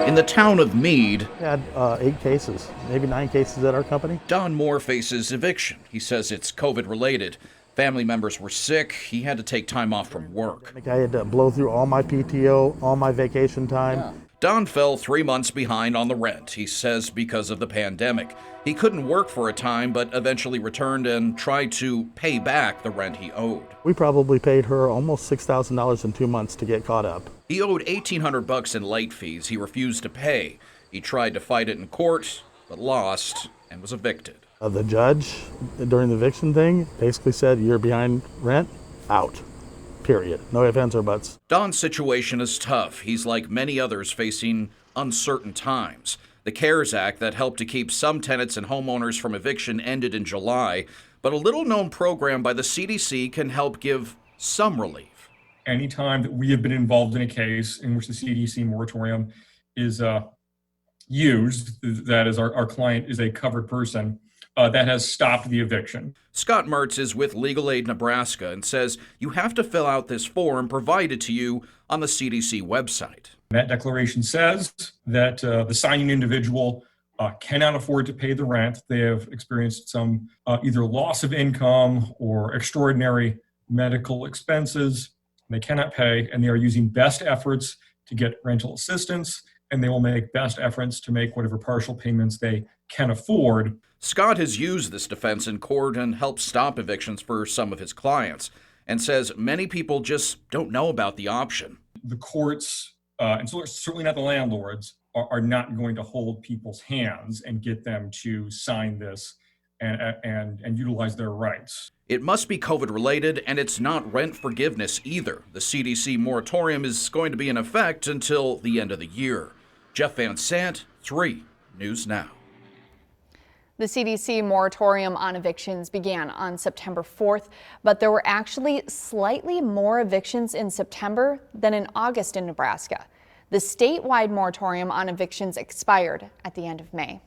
In the town of Meade, We had 8 cases, maybe 9 cases at our company. Don Moore faces eviction. He says it's COVID related. Family members were sick. He had to take time off from work. I had to blow through all my PTO, all my vacation time. Don fell 3 months behind on the rent, he says, because of the pandemic. He couldn't work for a time, but eventually returned and tried to pay back the rent he owed. We probably paid her almost $6,000 in 2 months to get caught up. He owed $1,800 in late fees he refused to pay. He tried to fight it in court, but lost and was evicted. The judge, during the eviction thing, basically said, "You're behind rent, out. Period. No ifs, ands, or buts." Don's situation is tough. He's like many others facing uncertain times. The CARES Act that helped to keep some tenants and homeowners from eviction ended in July, but a little-known program by the CDC can help give some relief. Anytime that we have been involved in a case in which the CDC moratorium is used, that is, our client is a covered person, that has stopped the eviction. Scott Mertz is with Legal Aid Nebraska and says you have to fill out this form provided to you on the CDC website. That declaration says that the signing individual cannot afford to pay the rent. They have experienced some either loss of income or extraordinary medical expenses. They cannot pay, and they are using best efforts to get rental assistance, and they will make best efforts to make whatever partial payments they can afford. Scott has used this defense in court and helped stop evictions for some of his clients, and says many people just don't know about the option. The courts, and so certainly not the landlords, are not going to hold people's hands and get them to sign this and utilize their rights. It must be COVID related, and it's not rent forgiveness either. The CDC moratorium is going to be in effect until the end of the year. Jeff Van Sant, 3 News Now. The CDC moratorium on evictions began on September 4th, but there were actually slightly more evictions in September than in August in Nebraska. The statewide moratorium on evictions expired at the end of May.